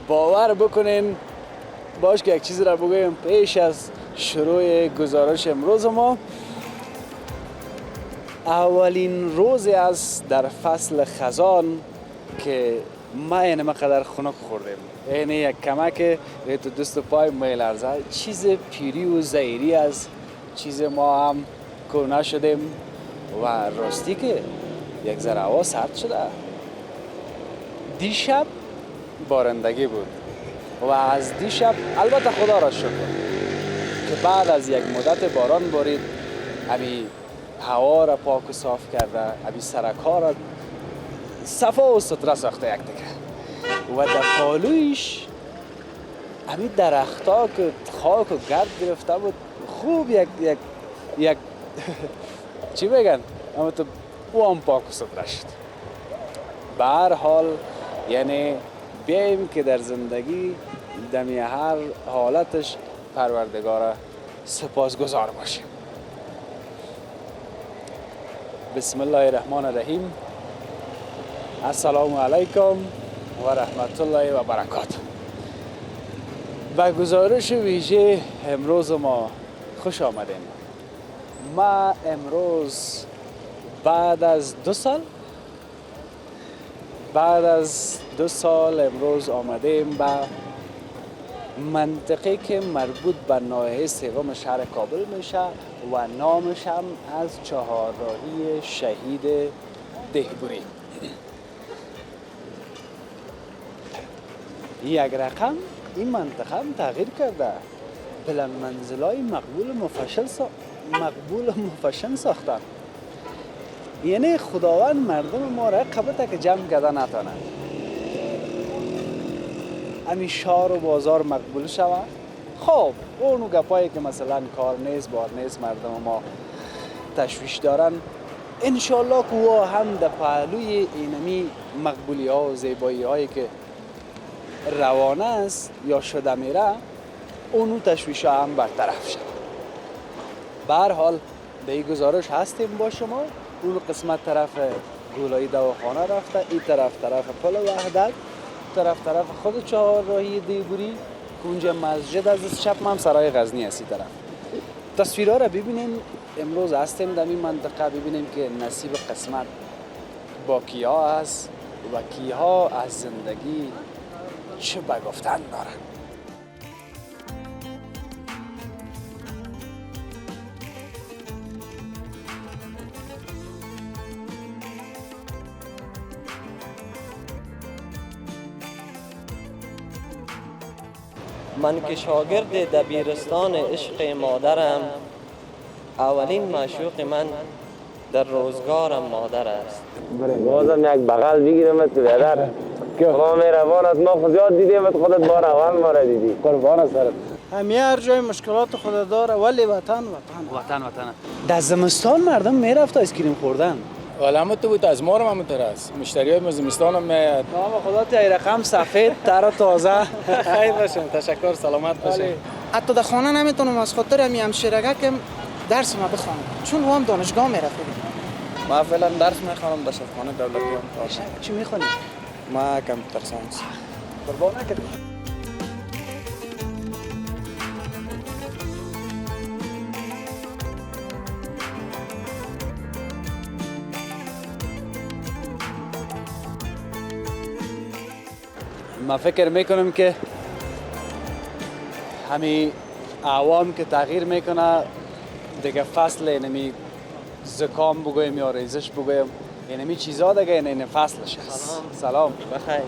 باور بکنین باش که یک چیزی را بگویم پیش از شروع گزارش امروز ما. اولین روزی است در فصل خزان که ما این مقدر خنک خوردیم. این یک کمک تو دست و پای میلرزه. چیز پیری و زهری است. چیز ما هم کونه شدیم و راستی که یک ذره هوا سرد شده. دیشب بارندگی بود و از دیشب البته خدا را شکر که بعد از یک مدت باران بارید، امی هوا را پاک و صاف کرده، امی سرک‌ها را صفا و ستره ساخته یک دیگه. و در پالویش امی درخت‌ها که خاک و گرد گرفته بود خوب یک چی بگن؟ اما تو او هم پاک و ستره شد. به هر حال یعنی بیاییم که در زندگی دمی هر حالتش پروردگار سپاسگزار باشیم. بسم الله الرحمن الرحیم. السلام علیکم و رحمت الله و برکاته. به گزارش ویژه امروز ما خوش آمدیم. ما امروز بعد از دو سال امروز آمدیم به منطقه که مربوط به ناحیه سوم شهر کابل میشه و نامش هم از چهارراهی شهید دهبوری. یک رقم این منطقه هم تغییر کرده. بلند منزلای مقبول و مفشن ساختن. یعنی خداوند مردم ما را قبطه که جمع کرده نتانه. امی شهر و بازار مقبول شود. خب اونو گپایی که مثلا کار نیست بار نیست مردم ما تشویش دارن، انشالله که او هم در پهلوی اینمی مقبولی ها و زیبایی هایی که روانه است یا شده میره اونو تشویش ها هم برطرف شد. به هر حال به این گزارش هستیم با شما. اون قسمت طرف گولایی دواخانه رفته، این طرف پل وحدت، طرف خود چهارراهی دیبوری که اونجا مسجد از چپ هم سرای غزنی است. این طرف تصویرها را ببینیم. امروز هستیم در این منطقه ببینیم که نصیب قسمت با کیا است و کیها از زندگی چه بگفتن دارن. من که شاگرد دبیرستان عشق مادرم، اولین معشوق من در روزگارم مادر است. بازم یک بغل بگیرم تو بیادر ما مهربانت، ما خود یاد دیدیم خودت بار اول ما را دیدی. قربان سرت. همه هر جای مشکلات خود داره ولی وطن. در زمستان مردم میرفت آیسکریم خوردن. حالا تو بود از ما رو هم است. مشتری های زمستان هم میاد. نام خدا تی رقم سفید تر تازه. خیر باشین، تشکر، سلامت باشین. حتی در خانه نمیتونم از خاطر همشیرگه که درس ما بخونم چون هم دانشگاه میرفتم. ما فعلا درس میخوانم در شفاخانه دولتی هم. چی میخونی؟ ما کامپیوتر ساینس. قربان نکردی. ما فکر میکنم که همین عوام که تغییر میکنه دیگه فصل اینمی زکام بگویم یا ریزش بگویم اینمی چیزا دیگه این فصلش هست. سلام بخیر.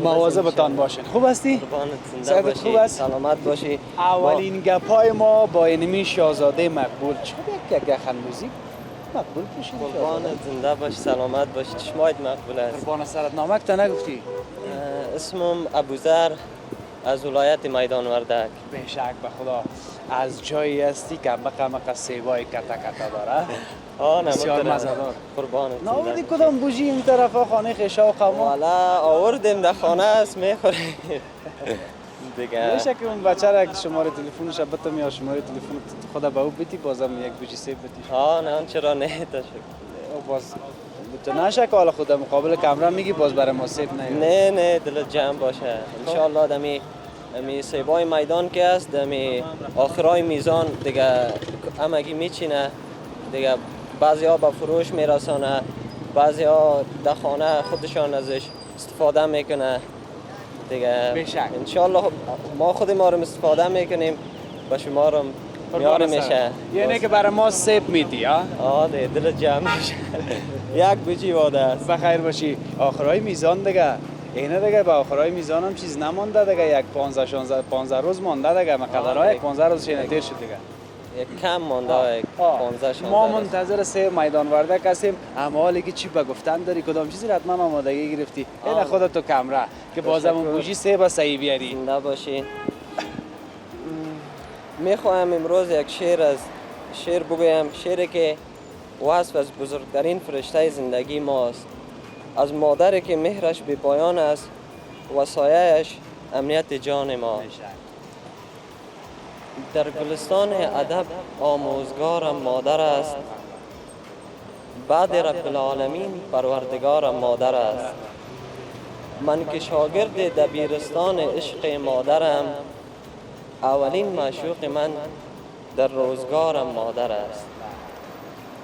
مواظبتان باشین. خوب هستی؟ قربانت زنده باشی. خوب است؟ سلامت باشی. اولین گپای ما با اینمی شاهزاده مقبول چه یک گخن موزیک مقبول بشین. قربانت زنده باشی، سلامت باشی. چشمایت مقبول است. قربان سرت. نامک تا نگفتی؟ اسمم ابوذر از ولایت میدان وردک. بهشک به خدا. از جایی هستی که مقه سیبای کتا داره. بسیار مزدار. قربانت. ناوردی کدام بوجی این طرفا خانه خیشا و خمو؟ والا آوردیم در خانه است میخوریم. دیگه میشه که اون بچه را شماره تلفنش بتم یا شماره تلفن خدا به او بدی بازم یک بوجی سیب بدی. نه چرا نه تشکر. باز تو نشه که حالا خود مقابل کامرا میگی باز برای ما سیب نه. نه دل جمع باشه انشالله دمی سیبای میدان که است دمی آخرای میزان دیگه همگی میچینه دیگه بعضی ها به فروش میرسانه بعضی ها در خانه خودشان ازش استفاده میکنه دیگه بشک. انشالله ما خود ما رو استفاده میکنیم و شما رو میاره میشه یعنی که برای ما سیب میدی ها؟ آه دل جمع میشه یک بوجی واده است بخیر باشی. آخرای میزان دیگه اینه دیگه به آخرای میزان هم چیز نمانده دیگه یک 15 روز مانده دیگه مقدرها یک 15 روز شینه تیر شد دیگه یک کم مانده یک 15 16 ما منتظر سه میدان ورده کسیم اما حالی که چی به گفتن داری کدام چیزی را حتما آمادگی گرفتی این خودت تو کمره که بازم بوجی سه با صحیح بیاری زنده باشی میخواهم امروز یک شعر بگویم شعری که وصف از بزرگترین فرشته زندگی ماست از مادری که مهرش بی پایان است و سایه‌اش امنیت جان ما در گلستان ادب آموزگارم مادر است بعد رب العالمین پروردگارم مادر است من که شاگرد دبیرستان عشق مادرم اولین معشوق من در روزگارم مادر است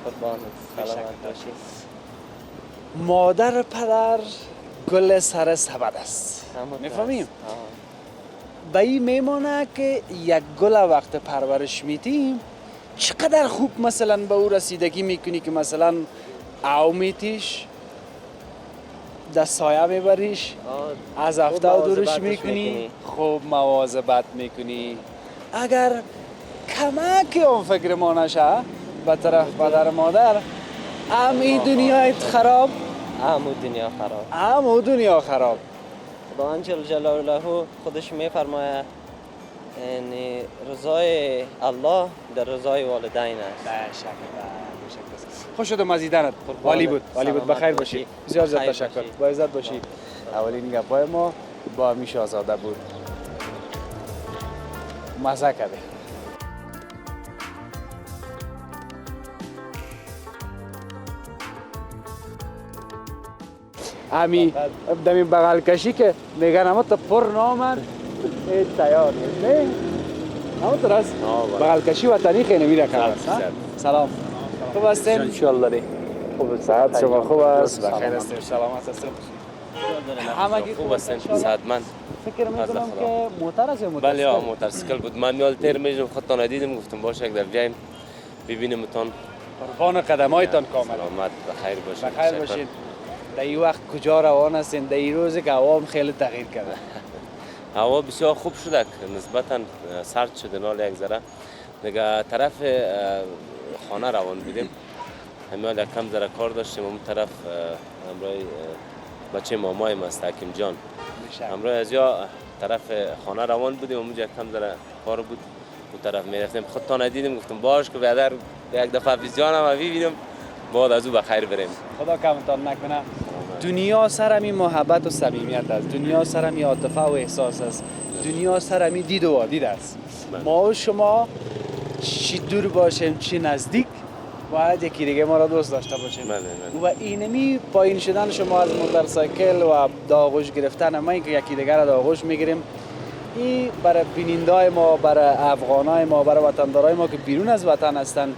قربانت سلامت باشی مادر پدر گل سر سبد است میفهمیم؟ به این میمانه که یک گل وقت پرورش میتیم چقدر خوب مثلا به او رسیدگی میکنی که مثلا او میتیش در سایه میبریش از هفته و دورش میکنی خوب مواظبت میکنی اگر کمک اون فکر ما نشه به طرف پدر مادر هم این دنیایت خراب هم دنیا خراب خداوند جل جلاله خودش میفرماید یعنی رضای الله در رضای والدین است خوش شدم از دیدنت عالی بود بخیر باشی بسیار زیاد تشکر با عزت باشی اولین گپای ما با امی شاهزاده بود مزه کرده امی دمی بغل کشی که میگن اما تا پر نامن تیار نه اما تو راست بغل کشی وطنی خیلی میره کرد سلام خوب هستیم انشالله خوب صحت شما خوب است بخیر هستیم سلامت هستیم همگی خوب هستیم صحتمند فکر میکنم که موتر است یا موتر بله یا موتورسیکل بود من میال تیر میشم خودتان ندیدم گفتم باشه در بیایم ببینیم تان قربان قدمایتان کامل سلامت بخیر باشین بخیر باشین در این وقت کجا روان هستین در این روزی که هوا خیلی تغییر کرده هوا بسیار خوب شده نسبتا سرد شده نال یک ذره دیگه طرف خانه روان بودیم همیال یک کم ذره کار داشتیم اون طرف همراه بچه مامایم است حکیم جان همراه از یا طرف خانه روان بودیم اونجا یک کم ذره کار بود اون طرف میرفتیم خودتان ندیدیم گفتم باش که بیادر یک دفعه ویزیانم ببینیم بعد از او بخیر بریم خدا کمتان نکنه دنیا سرمی محبت و صمیمیت است دنیا سرمی عاطفه و احساس است دنیا سرمی دید و وادید است ما و شما چی دور باشیم چی نزدیک باید یکی دیگه ما را دوست داشته باشیم و اینمی پایین شدن شما از موتورسایکل و داغوش گرفتن ما که یکی دیگه را داغوش میگیریم این برای بینندای ما برای افغانای ما برای وطندارای ما که بیرون از وطن هستن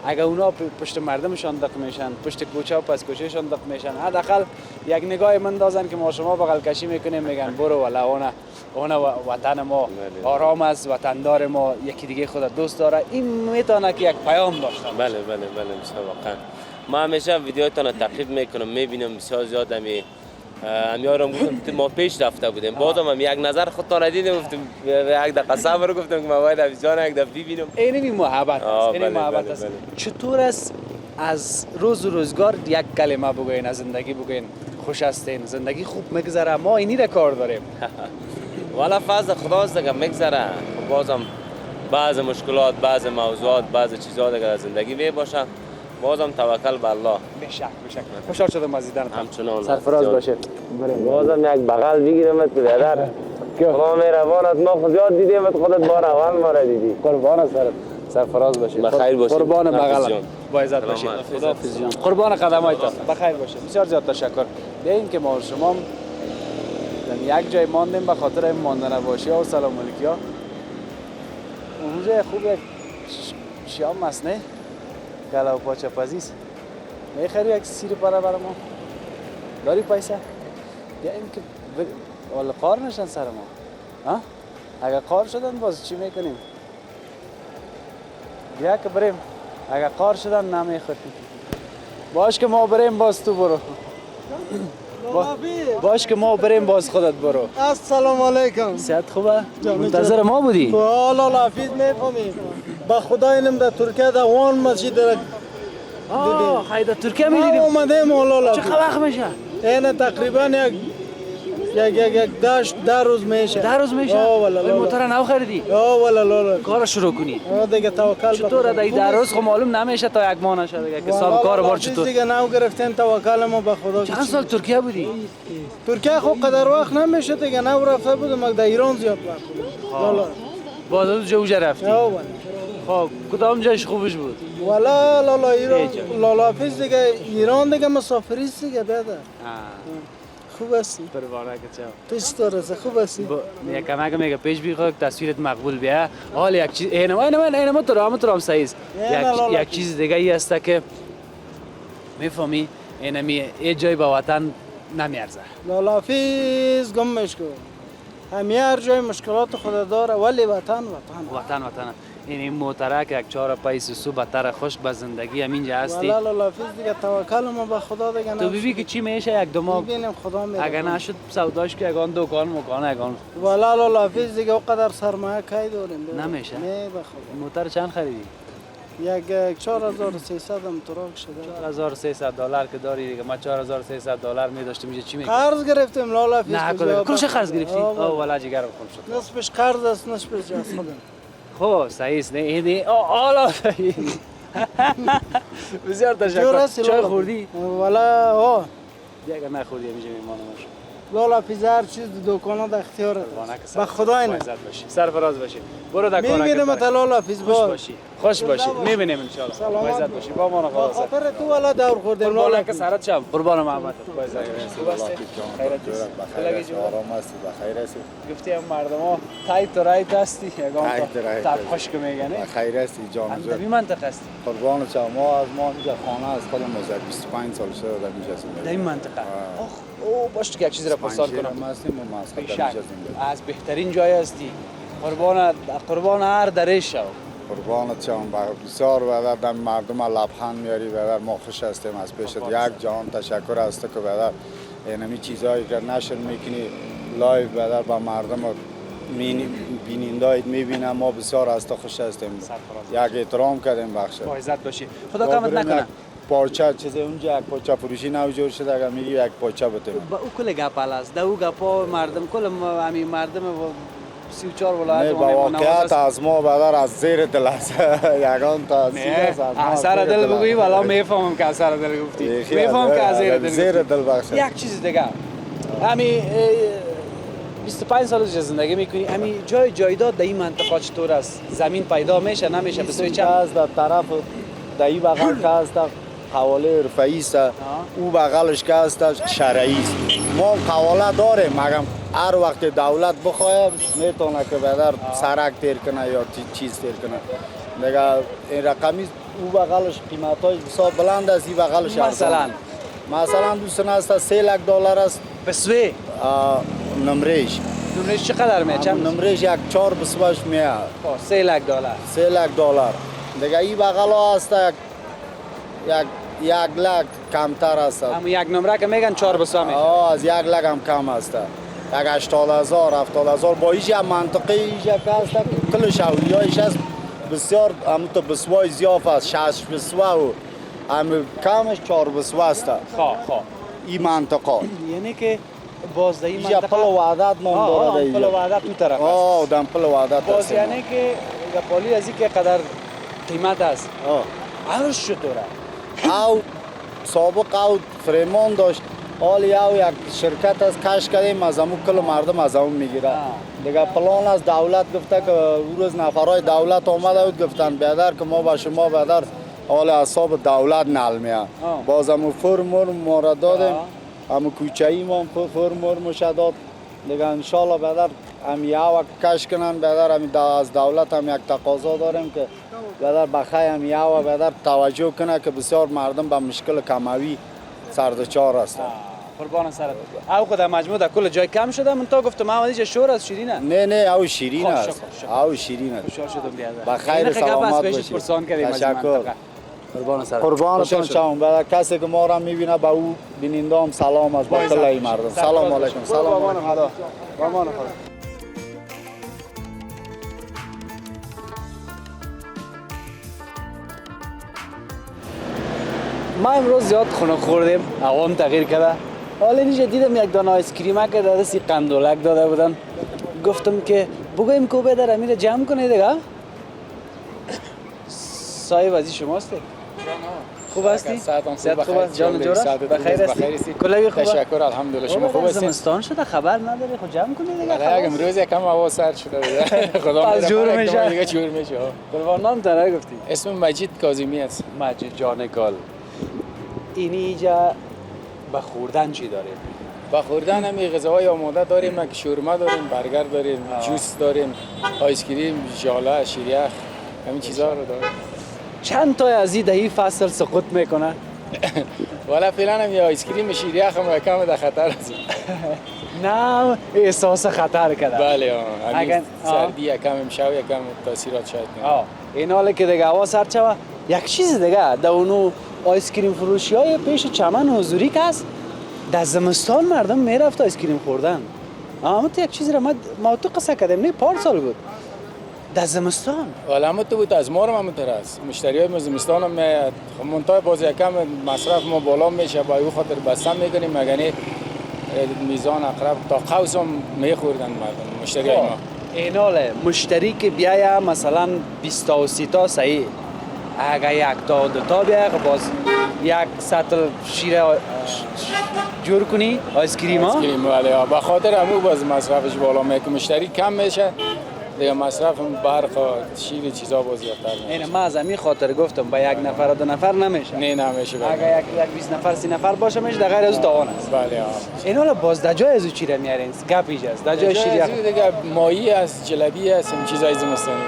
اگر اونا پشت مردمشان دق میشن پشت کوچه و پس کوچهشان دق میشن حداقل یک نگاه من دازن که ما شما بغل کشی میکنیم میگن برو ولا اون وطن ما آرام است وطندار ما یکی دیگه خود دوست داره این میتونه که یک پیام داشته بله بسیار واقعا ما همیشه ویدیوتان رو تعقیب میکنم میبینم بسیار زیاد همیارم گفتم ما پیش رفته بودیم بازم هم یک نظر خودتان ندیدم گفتم یک دقیقه صبر گفتم که ما باید ویدیو یک دفعه ببینم اینمی محبت است محبت است چطور است از روز و روزگار یک کلمه بگوین از زندگی بگوین خوش هستین زندگی خوب میگذره ما اینی را کار داریم والا فضل خداست دیگه میگذره بازم بعض مشکلات بعض موضوعات بعض چیزا دیگه در زندگی می باشه بازم توکل به الله بشک خوشحال شدم از دیدنت همچنان سرفراز باشه بازم یک بغل بگیرمت برادر خدا مهربان است ما خود یاد دیدیم خودت بار اول ما را دیدی قربان سرت سرفراز باشید. بخیر باشید. قربان حافظ بغل. جان. با عزت باشید. سلامت. خداحافظ جان. قربان قدمایتان. بخیر باشید. بسیار زیاد تشکر. بیاین که ما شما یک جای ماندیم به خاطر این مانده نباشی ها و سلام علیکی ها. اونجا خوب یک شیام است نه؟ کلا و پاچه پزیز. میخری یک سیر پاره برای ما؟ داری پیسه؟ بیاین که والا قار نشن سر ما. ها؟ اگر قار شدن باز چی میکنیم؟ بیا که بریم. اگر قار شدن نمیخوریم. باش که ما بریم باز تو برو. باش که ما بریم باز خودت برو. السلام علیکم. صحت خوبه؟ منتظر ما بودی؟ والا لافیز میفهمی. با خدا اینم در ترکیه در وان مسجد در خیلی در ترکیه میدیدیم. اومدیم والا لافیز. چقدر وقت میشه؟ اینه تقریبا یک ده روز میشه. 10 روز میشه؟ والا موتر نو خریدی؟ والا لالا. کار شروع کنی. دیگه توکل. چطوره دیگه 10 روز خب معلوم نمیشه تا یک ماه نشه دیگه که سال کار بار چطور؟ دیگه نو گرفتیم توکل ما به خدا. چند سال ترکیه بودی؟ ترکیه خب قدر وقت نمیشه دیگه نو رفته بودم در ایران زیاد وقت. والا. باز از جوجه رفتی؟ والا. خب کدام جایش خوبش بود؟ والا لالا ایران لالا فیز دیگه ایران دیگه مسافری است دیگه داده. خوب هستی؟ پروانه که چه؟ تو چطور هستی؟ خوب هستی؟ یک کمک میگه پیش بیخواه که تصویرت مقبول بیا. حال یک چیز اینم تو هم صحیح است. یک چیز دیگه ای است که میفهمی اینمی ای جای به وطن نمیارزه. لالا فیز گم مشکو. همی هر جای مشکلات خود داره ولی وطن. این موتره که یک 4 پیس صبح تر خوش به زندگی همینجا هستی. والا لالا فیز دیگه توکل ما به خدا دیگه. تو ببین که چی میشه یک دو ماه. ببینیم خدا میره. اگر نشد سوداش که یگان دکان یگان. والا لالا فیز دیگه اونقدر سرمایه کی داریم. نمیشه. نه به خدا. موتر چند خریدی؟ یک 4300 هم تراک شده. $4300 که داری دیگه. ما $4300 می‌داشتم میشه چی میگی؟ قرض گرفتیم لالا فیز. نه کلش قرض گرفتی؟ اوه والا جگرم خون شد. نصفش قرض است نصفش جاست خودم. خب صحیح است نه این حالا صحیح. بسیار تشکر. چای خوردی؟ والا ها. دیگه نخوردی میشه میمانمش. لالا فیز هر چیز دکانا در اختیار به خدا اینه. سرفراز باشی. برو در کار. میبینیم تا لالا فیز خوش باشی. میبینیم ان شاء الله. با عزت باشی. با ما خدا. خاطر تو والا دور خوردیم لالا که سرت شب. قربان محمد. با عزت. خیرت آرام هستی بخیر هستی گفتیم مردما تایت و رایت هستی یگان تا خوش که میگنه بخیر هستی جان در این منطقه هستی قربان شما ما اینجا خانه از خودم مزد 25 سال شده در اینجا در این منطقه او باش که یک چیزی را پرسان کنم از بهترین جای هستی قربان هر درش شو قربانت شما بسیار بدر در مردم لبخند میاری بدر ما خوش هستیم از پیشت یک جان تشکر است که بدر اینمی چیزایی که نشر میکنی لایو بدر با مردم بینندایت میبینم ما بسیار از تو خوش هستیم یک احترام کردیم بخشه با عزت باشی خدا کمت نکنه پارچه چیزی اونجا یک پارچه فروشی نوجور شده اگر میگی یک پارچه بتیم با او کل گپال است او گپا مردم کل همین مردم 34 ولایت نه با واقعیت از ما بدر از زیر دل است یگان تا از سر دل بگویی والا میفهمم که از سر دل گفتی میفهمم که از زیر دل بخشه یک چیز دیگه همین 25 سال زندگی میکنی همین جایداد در این منطقه چطور است زمین پیدا میشه نمیشه بسوی چند از در طرف در این بغل که است حواله رفعی است او بغلش که است شرعی است ما حواله داریم مگم هر وقت دولت بخواه میتونه که بدر سرک تیر کنه یا چیز تیر کنه دیگه این رقمی او بغلش قیمتاش بسیار بلند است این بغلش مثلا دوستان است $3 لک است بسوی نمرش چقدر میاد؟ نمرش یک 4 بسوش میاد $3 لک $3 لک دیگه این بغل ها است یک لک کمتر است اما یک نمره که میگن 4 بسوا میشه از 1 لک هم کم است یک 80,000 70,000 با ایجا منطقه ایجا که است کل شویایش است بسیار هم تو بسوای زیاف است 6 بسوا و هم کمش 4 بسوا است این منطقه یعنی که باز در این منطقه پل وعدت نام داره اینجا پل وعدت تو طرف است دم پل وعدت باز یعنی که پلی از این که قدر قیمت است عرض چطوره او سابق او فریمان داشت حال یک شرکت از کش کردیم از همون کل مردم از همون میگیره دیگه. پلان از دولت گفته که او روز نفرای دولت آمده بود گفتن بیادر که ما با شما بیادر حال حساب دولت نل میاد. باز همون فرمور ما را دادیم، همون کوچه‌ای ما فرمور مشه داد دیگه. انشالله بیادر هم یک وقت کش کنن بیادر. هم از دولت هم یک تقاضا داریم که بیادر بخیر هم یک وقت بیادر توجه کنه که بسیار مردم به مشکل کموی سردچار هستن. قربان سرت. او خود مجموع در کل جای کم شده. من تا گفتم محمدی شور از شیرینه. نه او شیرین است. او شیرین است. خوشحال شدم بیادر. بخیر سلامت باشید. تشکر. قربان سرت. قربانتون شما. بعد کسی که ما را میبینه به او بیننده هم سلام از با کل مردم. سلام علیکم. سلام علیکم. قربان خدا. ما امروز زیاد خنک خوردیم، هوام تغییر کرده. حالا اینجا دیدم یک دانه آیس کریم که در دستی قندولک داده بودن. گفتم که بگویم که بیادر امیر جمع کنه دیگه. صاحب عزیز شماست؟ خوب هستی؟ صحت خوب است جان جورا؟ بخیر هستی؟ کلاهی خوبه؟ تشکر الحمدلله. شما خوب هستید؟ زمستان شده خبر نداری خود جمع کنی دیگه. بله امروز یکم هوا سرد شده بود. خدا از جور میشه دیگه جور میشه. قربان نام تنه گفتی؟ اسم مجید کاظمی است. مجید جان گل. اینجا به خوردن چی داریم؟ با خوردن هم غذاهای آماده داریم، شورما داریم، برگر داریم، جوس داریم، آیس کریم، ژاله، شیریخ، همین چیزا رو داریم. چند تا از این فصل سقوط میکنه؟ والا فعلا هم یه آیس کریم شیریخ هم کم در خطر است. نه احساس خطر کرده. بله اگر سردی یکم امشب یکم تاثیرات شاید این حاله که دیگه هوا سرد شوه یک چیز دیگه در اونو آیس کریم فروشی های پیش چمن حضوری که هست در زمستان مردم میرفت آیس کریم خوردن. اما تو یک چیز را ما تو قصه کردیم نه پارسال بود در زمستان. والا هم تو بود از ما رو همونطور است. مشتریای ما زمستان هم میاد. خب منتهای باز یکم مصرف ما بالا میشه با او خاطر بستن میکنیم مگه میزان اقرب تا قوس هم میخوردن مردم مشتریای ما. این حاله مشتری که بیایه مثلا 20 تا و 30 تا صحیح، اگه یک تا دو تا بیایه باز یک سطل شیر جور کنی آیس کریم ها؟ آیس کریم ولی با خاطر همون باز مصرفش بالا میکنه. مشتری کم میشه دیگه مصرف برق و شیر چیزا باز زیادتر میشه. این ما از همین خاطر گفتم با یک نفر و دو نفر نمیشه. نه نمیشه. اگه یک 20 نفر 30 نفر باشه میشه در غیر از تاوان است. بله این حالا باز در جای از چی را میارین؟ گپیش است. در جای شیر دیگه ماهی است، جلبی است، این چیزای زمستانی.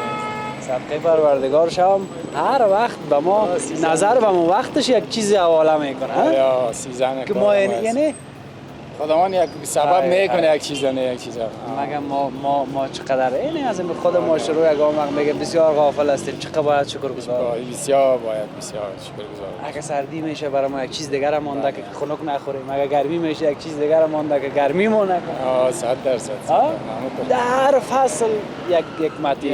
صدقه پروردگار شام هر وقت به ما نظر به ما وقتش یک چیزی حواله میکنه. یا سیزن که ما یعنی خداوند یک سبب میکنه یک چیز نه یک چیز. مگه ما چقدر این از خود ما شروع یک وقت میگه بسیار غافل هستیم. چقدر باید شکرگزار. بسیار شکرگزار. اگه سردی میشه برای ما یک چیز دیگر مونده که خنک نخوریم. اگه گرمی میشه یک چیز دیگر مونده که گرمی مونه. 100%. در فصل یک ماتی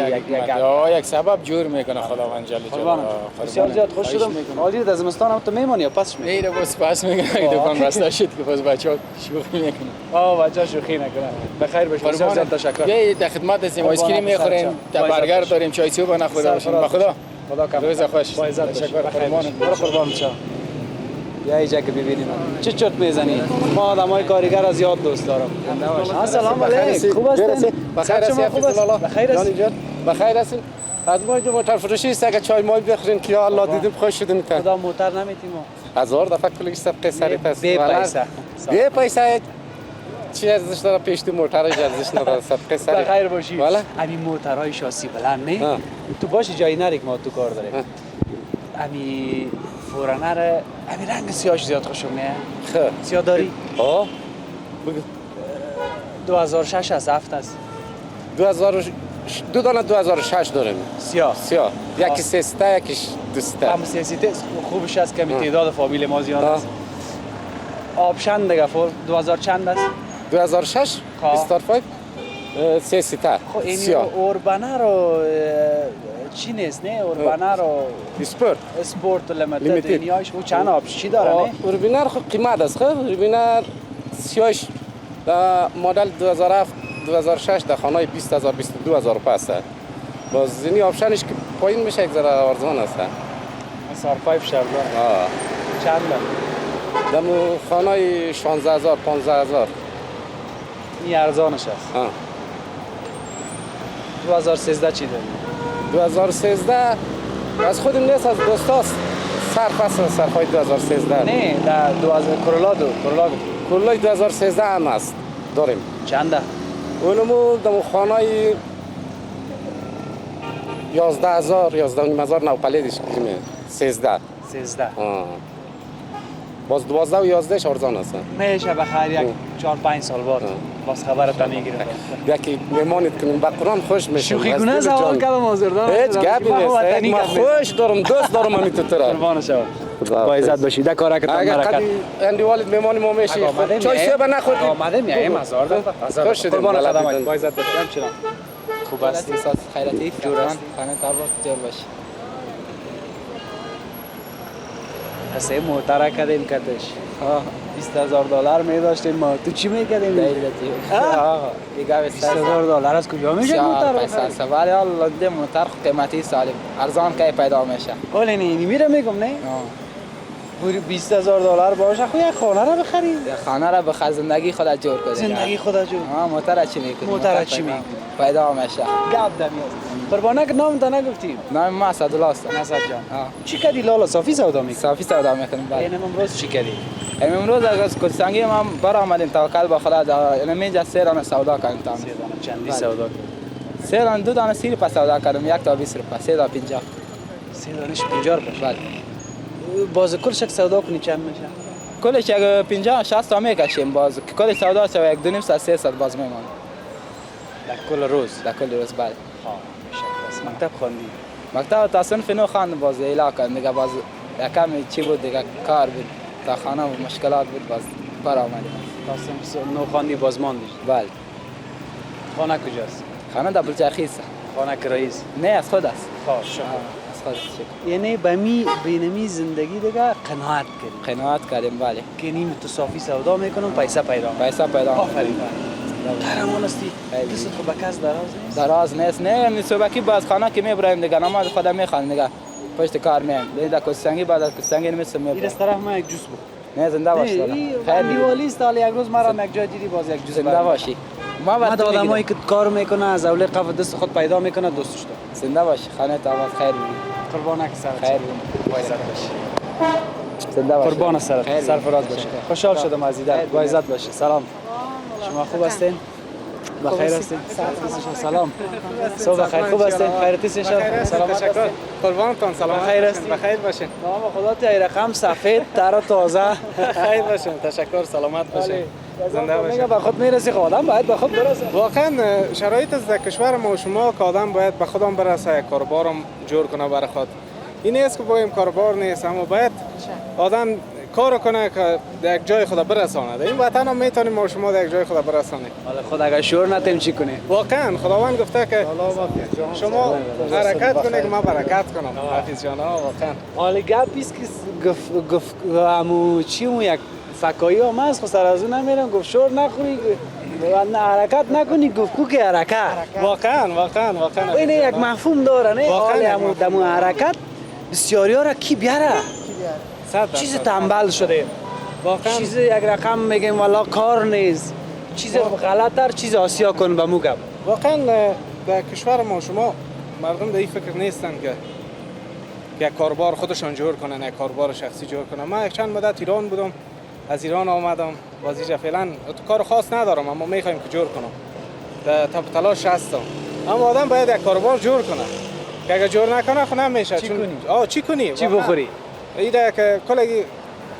یک سبب جور میکنه خداوند جل جلاله. بسیار زیاد خوش شدم. حالی در زمستان هم تو میمونی یا پس میمونی؟ میره بس پس میکنه دکان بسته شد که باز بچه‌ها شوخی میکنه. بچه‌ها شوخی نکنه. بخیر باش. بسیار زیاد تشکر. یه در خدمت هستیم. آیس کریم میخوریم، برگر داریم، چای صبح نخورده باشیم. با خدا. روز خوش. با عزت تشکر. برو قربان شو. بیا اینجا که ببینیم چه چرت میزنی. ما آدمای کارگر از یاد دوست دارم. سلام علیکم. خوب هستین؟ بخیر هستین؟ بخیر هستین؟ بخیر هستین؟ از ما اینجا موتور فروشی است. اگه چای مای بخورین که یا الله دیدیم خوش شدیم. خدا موتر نمیتیم. هزار دفعه کلیش صدقه سری پس. بی پیسه. بی پیسه. چی ارزش داره پیش تو موترش ارزش نداره صدقه سری. بخیر باشی. والا همین موترهای شاسی بلند نه؟ تو باشی جایی نری که ما تو کار داریم. همین فورانر همین رنگ سیاهش زیاد خوشم میاد. سیاه داری؟ ها. 2006 از هفت است. 2 دانه 2006 داریم. سیاه. یکی سیسته یکیش دوسته. هم سیاسیته خوبش است که تعداد فامیل ما زیاد است. آپشن دیگه فور 2000 چند است؟ 2006 استار 5 سیسته. خب این اوربانا رو چی نیست نه اوربانا رو اسپورت لیمیتد اینیاش او چند آپشن چی داره نه؟ اوربانا خب قیمت است. خب اوربانا سیاش در مدل 2007 2006 در خانه 20000 22000 پسه. باز اینی آپشنش که پایین میشه یک ذره ارزان است. استار 5 شرط چند دمو خانه 16000 15000 این ارزانش است. 2013 چی داری؟ 2013 از خودم نیست، از دوستاست. صرفای 2013 نه در 2000 کرولا 2013 هم است داریم. چنده؟ اونمو دمو خانه 11000 11000 نو پلیدش کنیم 13 باز 12 و 11 ارزان است. میشه بخیر یک 4-5 سال بعد باز خبرت میگیرم. یکی میمانید کنیم با قرآن خوش میشیم. شوخی کنه سوال کردم آزردان. هیچ گپی نیست. ما خوش دارم، دوست دارم همین تو را. قربان شما. با عزت باشید. در کارا که تام برکت. اندی والد میمانی ما میشی. چای صبح نخوردی. آمده میایم آزردان. قربان خدمت. با عزت باشید. همچنان. خوب هستی ساعت خیراتی جوران خانه تابا جور باشی. اسه موتر کردیم کتش. $20,000 می داشتیم ما. تو چی میکردیم؟ دیگه $20,000 از کجا میشه موتر؟ پیسه سوال لنده موتر قیمتی سالم ارزان که پیدا میشه. ولی نه میره میگم نه. پوری $20,000 باشه خو یک خانه را بخرید. خانه را بخر زندگی خودت جور کنی. زندگی خودت جور. موتر چی میکنی؟ موتر چی میکنی؟ پیدا میشه. گپ دمیاست. قربانه که نام تا نگفتیم. نام ما اسدالله است. نصر جان. چی کردی لالا صافی سودا میکنی؟ صافی سودا میکنیم. این امروز چی کردی؟ امروز از کلسنگی ما برآمدیم توکل به خدا. اینجا 3 دانه سودا کردیم. چندی سودا؟ 3 دانه 2 دانه سیر پس سودا کردیم. 1 تا 20 روپیه 3 تا 50. 3 دانش 50 روپیه. بله. باز کلش سودا کنی چند میشه؟ کلش 50 60 تا میکشیم باز. کل سودا شو 1.5 تا 300 باز میمونه. در کل روز. در کل روز بله. مکتب خواندی؟ مکتب تا صنف نو خواند باز اعلان کرد دیگه باز یکم چی بود دیگه کار بود تا خانه و مشکلات بود باز بر آمدیم. تا صنف نو خواندی باز ماندی؟ بله. خانه کجاست؟ خانه در بلچرخی است. خانه که رئیس؟ نه از خود است. خوش. از خود است. یعنی بینمی زندگی دیگه قناعت کردی؟ قناعت کردیم بله. که نیم تو صافی سودا میکنم پیسه پیدا. پیسه پیدا. آفرین. قهرمان هستی. دست خود به کس دراز نیست؟ دراز نیست. نه صبحی باز خانه که میبریم دیگه نماز خدا میخوان دیگه پشت کار میایم. دیگه کلسنگی بعد از کلسنگی نمیشه میبریم. این از طرف ما یک جوس بود. نه زنده باشی. خیلی دیوالی است حالا یک روز مرا یک جا دیدی باز یک جوس زنده باشی. ما آدمایی که کار میکنه از اول قف دست خود پیدا میکنه دوستش داره. زنده باشی. خانه تا باز خیر بی. قربانک سرت. خیر بی. با عزت باشی. زنده باشی. قربان سرت. سرفراز باشی. خوشحال شدم از دیدن. با عزت باشی. سلام. شما خوب هستین؟ بخیر هستین؟ سلام. صبح بخیر. خوب هستین؟ خیرتی هستین؟ سلامت هستین؟ قربانتون سلام. بخیر هستین؟ بخیر باشین. نام خدا تی رقم سفید تر تازه. خیر باشین. تشکر سلامت باشین. زنده باشین. به خود میرسی آدم باید به خود برسه. واقعا شرایط از کشور ما و شما که آدم باید به خودم برسه یک کاربارم جور کنه برای خود. این نیست که بگیم کاربار نیست اما باید آدم کار کنه که در یک جای خدا برسانه. در این وطن هم میتونیم ما شما در یک جای خدا برسانیم. حالا خود اگر شور نتیم چی کنی؟ واقعا خداوند گفته که شما حرکت کنید که ما برکت کنم. حافظ جان واقعا. حالا گپیست که گفت امو چی اون یک فکایی هم هست خود سر از اون نمیرم گفت شور نخوری حرکت نکنی گفت کو که حرکت. واقعا. این یک مفهوم داره نه؟ حالا دمو حرکت بسیاری ها را کی بیاره؟ چیز تنبل شده. واقعا چیز یک رقم میگیم والا کار نیست. چیز غلط‌تر چیز آسیا کن به مو گپ. واقعا در کشور ما شما مردم در این فکر نیستن که یک کاربار خودشان جور کنن، یک کاربار شخصی جور کنن. من یک چند مدت ایران بودم، از ایران آمدم، واسه فعلا کار خاص ندارم اما میخوایم که جور کنم. در تلاش هستم. اما آدم باید یک کاربار جور کنه. که اگه جور نکنه خو نمیشه. چی کنی؟ چی بخوری؟ ایده که کلگی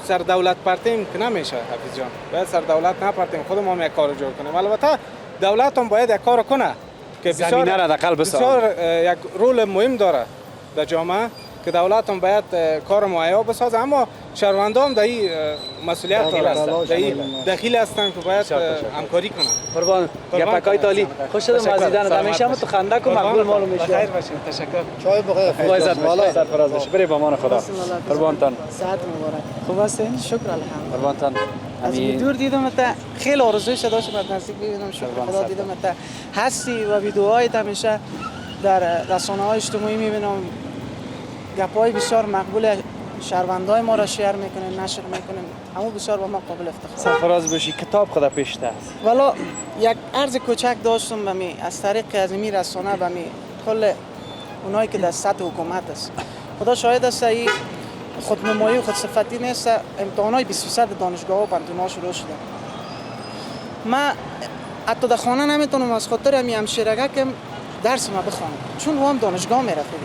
سر دولت پرتیم که نمیشه حفیظ جان. باید سر دولت نپرتیم خودمون هم یک کار جور کنیم. البته دولت هم باید یک کار کنه که زمینه را در قلب بسیار یک رول مهم داره در جامعه که دولت هم باید کار مهیا بسازه اما شهروندان در این مسئولیت دارن دخیل هستن که باید همکاری کنن. قربان گپکای تالی خوش شدم از دیدن همیشه هم تو خنده کو مقبول معلوم میشه. خیر باشین. تشکر. چای بخیر. خدا عزت باشه. سرفراز باشه. بریم با امان خدا. قربانتان. ساعت مبارک. خوب هستین؟ شکر الحمدلله. قربانتان. از دور دیدم تا خیلی آرزوی داشت بعد نزدیک ببینم شکر خدا دیدم تا هستی و ویدیوهایت همیشه در رسانه‌های اجتماعی میبینم گپ‌های بسیار مقبول شهروندای ما را شیر میکنین، نشر میکنین، اما بسیار با ما قابل افتخار. سرفراز باشی کتاب خدا پیشته است. والا یک عرض کوچک داشتم به می از طریق از می رسانه به می کل اونایی که در سطح حکومت است. خدا شاهد است این خودنمایی و خودصفتی نیست. امتحانات 20% دانشگاه و پانتون‌ها شروع شده. من حتی در خانه نمیتونم از خاطر همشیرگه که درس ما بخونم، چون هم دانشگاه میرفته.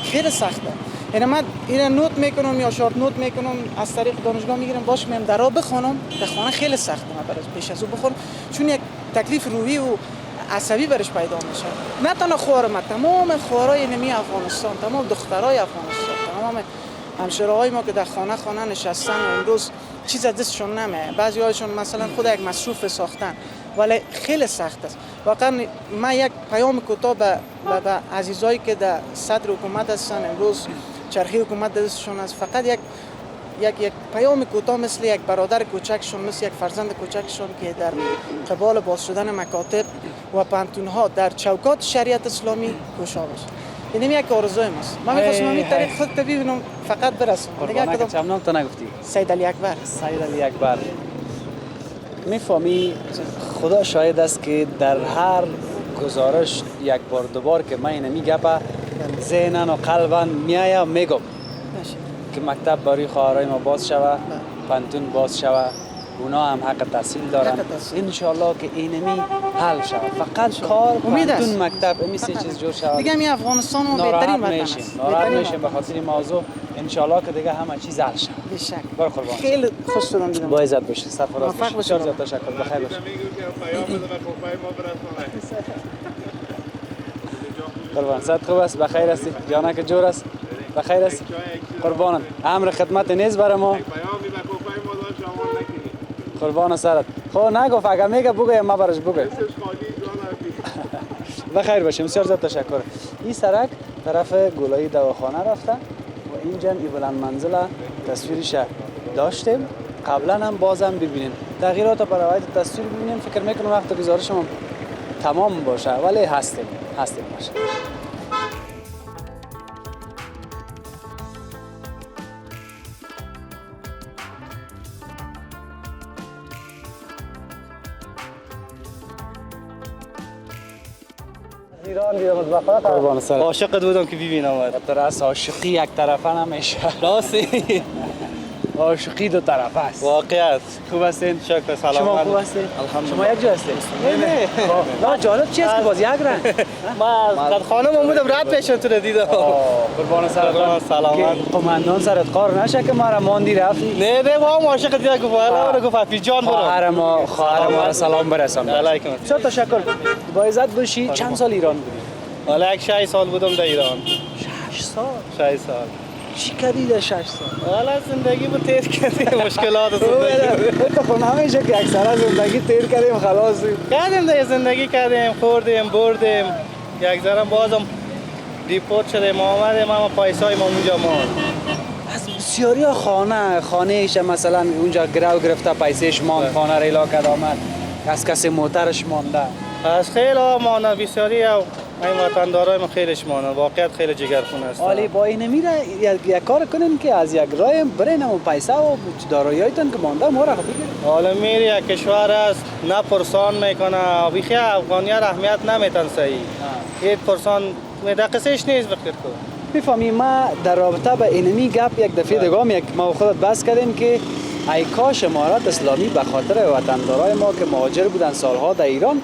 خیلی سخته. یعنی من این نوت میکنم یا شارت نوت میکنم از طریق دانشگاه میگیرم باش میام درا بخونم. در خانه خیلی سخته من برای پیش از او بخونم، چون یک تکلیف روحی و عصبی برش پیدا میشه. نه تنها خواهر، تمام خواهرای نمی افغانستان، تمام دخترای افغانستان، تمام همشهرهای ما که در خانه نشستن و امروز چیز از دستشون نمیه. بعضی هایشون مثلا خود یک مصروف ساختن، ولی خیلی سخت است. واقعا من یک پیام کوتاه به عزیزایی که در صدر حکومت هستن، امروز چرخی حکومت دستشون است، فقط یک پیام کوتاه مثل یک برادر کوچکشون، مثل یک فرزند کوچکشون که در قبال باز شدن مکاتب و پانتون‌ها در چوکات شریعت اسلامی گشا بشه. این یک آرزوی ماست. من می‌خواستم همین طریق خودت ببینم، فقط برسم. قربانه که چند نام تو نگفتی؟ سید علی اکبر. سید علی اکبر. میفهمی خدا شاهد است که در هر گزارش یک بار دوبار که من اینمی گپا ذهنن و قلبن میایم میگم که مکتب برای خواهرای ما باز شوه، پانتون باز شوه، اونا هم حق تحصیل دارن. انشالله که اینمی حل شوه. فقط کار پانتون مکتب امی سه چیز جور شوه. دیگه می افغانستان ما بهترین وطن است. ناراحت میشیم به خاطر این موضوع. انشالله که دیگه همه چیز حل شوه. به شک. بر قربان. خیلی خوش شدم دیدم. با عزت باشید. سرفراز باشید. باشید. بسیار تشکر. بخیر باشید. قربان صد خوب است، بخیر هستی، جانک جور است، بخیر است، قربانم. امر خدمت نیست برای ما. قربان سرت. خب نگفت اگر میگه بگویم ما برش بگویم. بخیر باشیم، بسیار زیاد تشکر. این سرک طرف گلایی دواخانه رفته و اینجا این بلند منزل تصویرش داشتیم. قبلا هم بازم ببینیم تغییرات و روایت تصویر ببینیم. فکر میکنم وقت گزارشم تمام باشه، ولی هستیم باشه. ایران دیدم از بخاطر قربان سر عاشقت بودم که ببینم. تراس عاشقی یک طرفه نمیشه. راستی عاشقی دو طرفه است. واقعیت. خوب هستین؟ شکر سلام. شما خوب هستین؟ الحمدلله. شما یک جا هستین؟ نه جالب چی است که باز یک رنگ؟ ما در خانه بودم رد میشم تو رو دیدم. قربان سرت. سلامت. قماندان سرت قار نشه که ما را ماندی رفتی؟ نه ما هم عاشق دیگه گفت حالا گفت افی جان برو. خواهر ما سلام برسان. علیکم. بسیار تشکر. با عزت باشی. چند سال ایران بودی؟ حالا یک 6 سال بودم در ایران. 6 سال؟ 6 سال. چی کردی در 6 سال؟ حالا زندگی بود تیر کردیم، مشکلات زندگی. خب همیشه که اکثرا زندگی تیر کردیم خلاص. کردیم دیگه، زندگی کردیم، خوردیم، بردیم. یک ذره بازم دیپورت شدیم، آمدیم اما پیسای ما اونجا ماند. از بسیاری خانه ایش مثلا اونجا گرفته پیسهش ماند، خانه ریلا کرد آمد، از کسی موترش مانده. از خیلی ماند، بسیاری این وطندارای ما خیلیش ماند، واقعیت خیلی جگرخونه است. حالی با این میره یک کار کنین که از یک راه برین و پیسه و داراییتون که مانده ما را بگیرین. حالا میری یک کشور است نه پرسان میکنه، بیخی افغانی‌ها اهمیت نمیتن صحیح. این پرسان دقیقش نیست بخیر کن. میفهمی ما در رابطه به اینمی گپ یک دفعه دیگه ما خودت بحث کردیم که ای کاش امارات اسلامی به خاطر وطندارای ما که مهاجر بودن سالها در ایران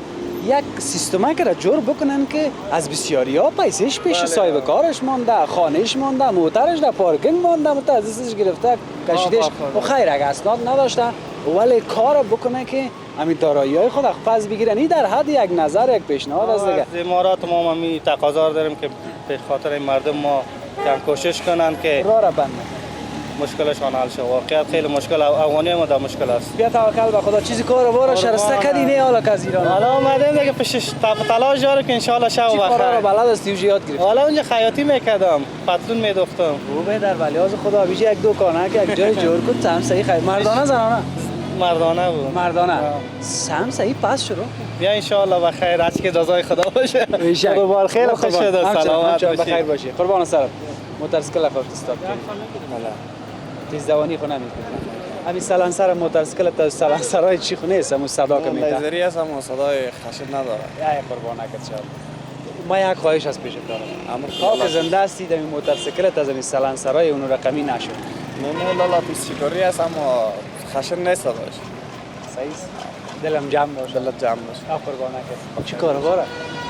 یک سیستمک را جور بکنن که از بسیاری ها پیسش پیش صاحب کارش مانده، خانهش مانده، موترش در پارکینگ مانده، متعززش گرفته کشیدش و خیر اگه اسناد نداشته ولی کار بکنه که همین دارایی‌های خود پس بگیرن. این در حد یک نظر یک پیشنهاد است دیگه. از امارات ما می تقاضا داریم که به خاطر این مردم ما کم کوشش کنن که راه را بند مشکلشان حل شه. واقعیت خیلی مشکل افغانی ما در مشکل است. بیا توکل به خدا چیزی کار بارا شرسته کردی نه حالا که از ایران. حالا اومدیم دیگه پیش تلاش داره که ان شاء الله شب بخیر. چی کارا بلد هستی و یاد گرفتی؟ حالا اونجا خیاطی میکردم، پتلون میدوختم. خوبه در ولیاز خدا بیش یک دکانه که یک جای جور کنه سم صحیح خیر. مردانه زنانه؟ مردانه بود. مردانه. سم صحیح پس شروع. بیا ان شاء الله بخیر، هر چی که جزای خدا باشه. قربان خیلی خوش شد. سلامت باشی. بخیر باشی. قربان سرت. موتورسیکل خود استاد کنی؟ بله. تیز دوانی خو نمیکنی؟ همین سلنسر موتورسیکل تا سلنسرای چی خو نیست همون صدا که میده؟ لیزری است اما صدای خشن نداره. یا قربانک شد. ما یک خواهش از پیشت دارم. تا که زنده هستی در این موتورسیکلت از این سلنسرای اون رقمی نشد. نه لالا پیستیکوری است اما خشن نیست صداش. صحیح است. دلم جمع باشه. دلت جمع باشه. قربانک. چی کار باره؟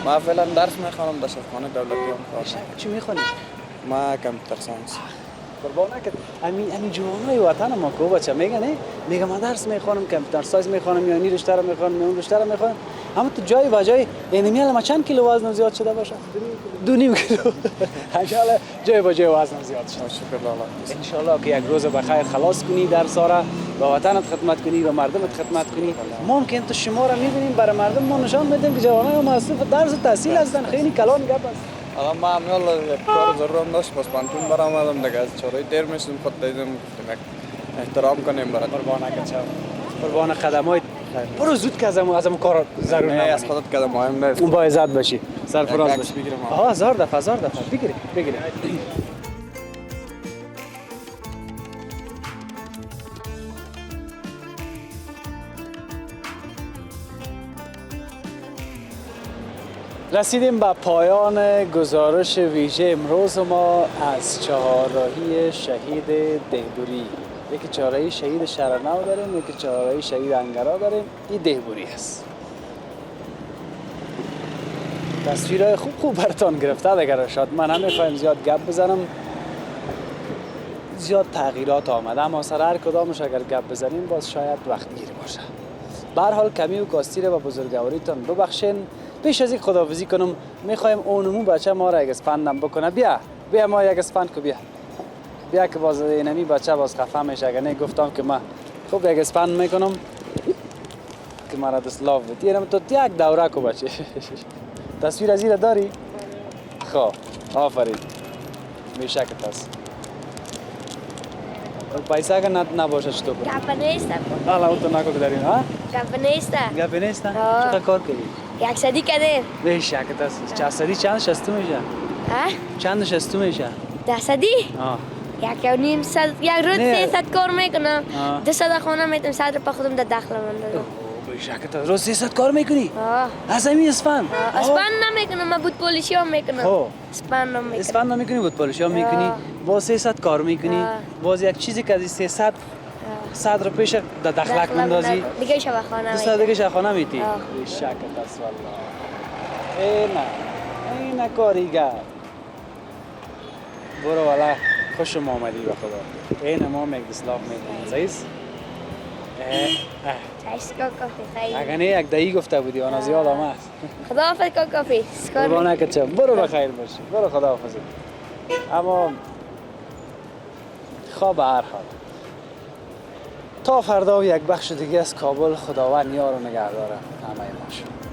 ما فعلا درس میخوانم در شفاخانه دولتی هم کار. چی میخونی؟ ما کامپیوتر ساینس. قربانک. همین جوانای وطن ما کو بچه میگه نه؟ میگه من درس میخوانم کامپیوتر ساینس میخوانم یا این رشته رو میخوانم یا اون رشته رو میخوانم. اما تو جای بجای یعنی میال ما چند کیلو وزنم زیاد شده باشه؟ 2.5 کیلو. انشالله جای بجای وزنم زیاد شده. شکر لالا. انشالله که یک روز بخیر خلاص کنی درس را با وطنت خدمت کنی و مردمت خدمت کنی. ممکن تو شما را میبینیم برای مردم ما نشان میدیم که جوانای ما مصروف درس و تحصیل هستن خیلی کلان گپ است. الان ما امیال کار ضرورم داشت پس پانتون برآمدم دیگه از چهارای دیر میشیم خود دیدم احترام کنیم برات. قربانک شم. قربان قدمای برو زود که ازم کار ضرور نه از خودت کدام مهم نیست. اون با عزت باشی سرفراز باشی. بگیرم. آها 1000 دفعه بگیری. رسیدیم به پایان گزارش ویژه امروز ما از چهارراهی شهید دهبوری. یکی چهارراهی شهید شهرنو داریم، یکی چهارراهی شهید انگرا داریم، این دهبوری است. تصویرهای خوب براتون گرفته دیگر شد. من نمیخوایم زیاد گپ بزنم، زیاد تغییرات آمده، اما سر هر کدامش اگر گپ بزنیم باز شاید وقت گیری باشه. به هر حال کمی و کاستی رو با بزرگواریتان ببخشین. پیش از این خداحافظی کنم میخوایم اونمو بچه ما را یک اسپندم بکنه. بیا ما یک اسپند کو بیا که باز اینمی بچه باز خفه میشه. اگر نه گفتم که من خوب یک اسپند میکنم که مرا دستلاف بدی. تو یک دوره کو بچه. تصویر از این داری؟ خب آفرین میشکت است. پیسه اگر نباشه چطور کنی؟ گپ نیست. حالا اون تو نکو که دارین ها؟ گپ نیست. چقدر کار کردی؟ 100 کردیم. به شکت است. 400 چند شستو میشه؟ چند شستو میشه؟ 100 1.5 ساعت یک روز 300 کار میکنم. 200 خانه میتونم 100 روپیه خودم در دخل من. به شکت است. روز 300 کار میکنی؟ از همین اسفند؟ اسفند نمیکنم، من بود پولیشی هم میکنم. اسفند نمیکنی، بود پولیشی هم میکنی. با 300 کار میکنی. باز یک چیزی که از 300 100 روپیش در دخلک مندازی. دیگه شبخانه میتی. 200 دیگه شبخانه میتی. به شکت است والله. این کاریگر. برو والا خوشم آمدی به خدا. این ما یک دسلاف میکنم. زیست؟ اگر نه یک دهی گفته بودی آن از یاد آمد. خداحافظ کاکافی. قربانک چم. برو بخیر باشی. برو خداحافظ. اما خواب هر حال. تا فردا یک بخش دیگه از کابل خداوند یار و نگهدار همه ما شد.